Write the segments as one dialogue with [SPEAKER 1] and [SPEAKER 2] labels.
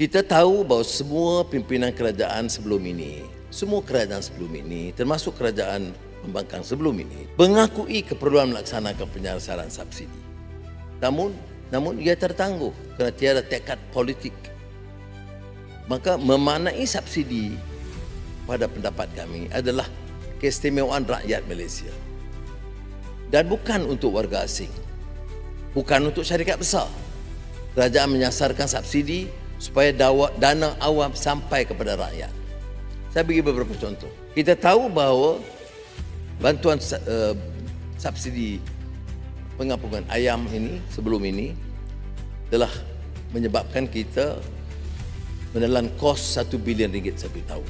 [SPEAKER 1] Kita tahu bahawa semua pimpinan kerajaan sebelum ini, termasuk kerajaan pembangkang sebelum ini, mengakui keperluan melaksanakan penyaluran subsidi. Namun ia tertangguh kerana tiada tekad politik. Maka memaknai subsidi pada pendapat kami adalah keistimewaan rakyat Malaysia. Dan bukan untuk warga asing. Bukan untuk syarikat besar. Kerajaan menyasarkan subsidi supaya dana awam sampai kepada rakyat. Saya bagi beberapa contoh. Kita tahu bahawa bantuan subsidi pengampungan ayam ini sebelum ini telah menyebabkan kita menelan kos 1 bilion ringgit setiap tahun.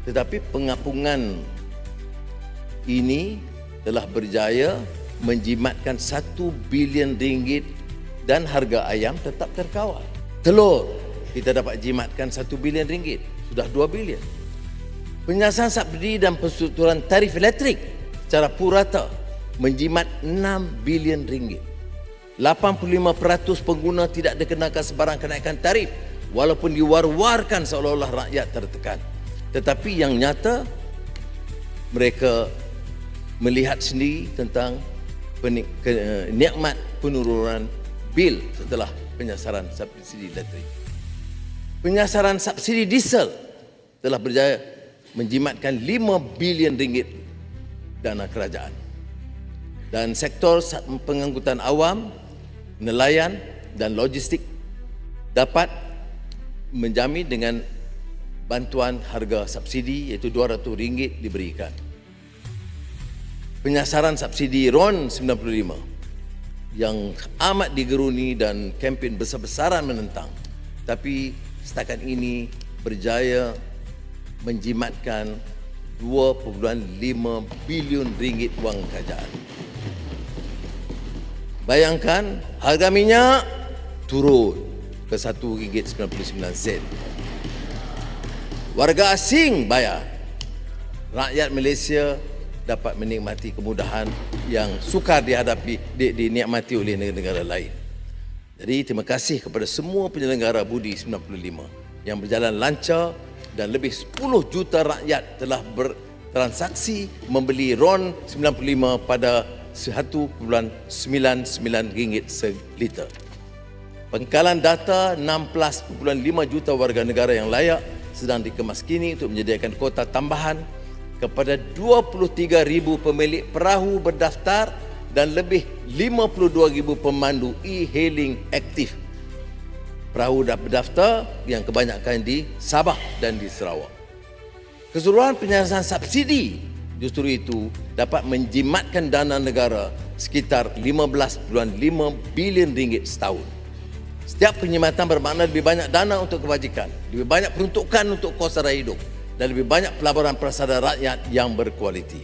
[SPEAKER 1] Tetapi pengampungan ini telah berjaya menjimatkan 1 bilion ringgit dan harga ayam tetap terkawal. Telur kita dapat jimatkan 1 bilion ringgit, sudah 2 bilion. Penyiasan subsidi dan penstrukturan tarif elektrik secara purata menjimat 6 bilion ringgit. 85% pengguna tidak dikenakan sebarang kenaikan tarif walaupun diwar-warkan seolah-olah rakyat tertekan. Tetapi yang nyata mereka melihat sendiri tentang nikmat penurunan bil setelah penyasaran subsidi elektrik. Penyasaran subsidi diesel telah berjaya menjimatkan 5 bilion ringgit dana kerajaan. Dan sektor pengangkutan awam, nelayan dan logistik dapat menjamin dengan bantuan harga subsidi iaitu RM200 diberikan. Penyasaran subsidi RON 95 yang amat digeruni dan kempen besar-besaran menentang, tapi setakat ini berjaya menjimatkan 2.5 bilion ringgit wang kerajaan. Bayangkan harga minyak turun ke RM1.99. Warga asing bayar. Rakyat Malaysia dapat menikmati kemudahan yang sukar dinikmati oleh negara-negara lain. Jadi terima kasih kepada semua penyelenggara Budi 95 yang berjalan lancar dan lebih 10 juta rakyat telah bertransaksi membeli RON 95 pada RM1.99 seliter. Pengkalan data 16.5 juta warga negara yang layak sedang dikemas kini untuk menyediakan kuota tambahan kepada 23,000 pemilik perahu berdaftar dan lebih 52,000 pemandu e-hailing aktif. Perahu berdaftar yang kebanyakan di Sabah dan di Sarawak. Keseluruhan penyaluran subsidi justru itu dapat menjimatkan dana negara sekitar 15.5 bilion ringgit setahun. Setiap penjimatan bermakna lebih banyak dana untuk kebajikan, lebih banyak peruntukan untuk kos sara hidup dan lebih banyak pelaburan prasada rakyat yang berkualiti.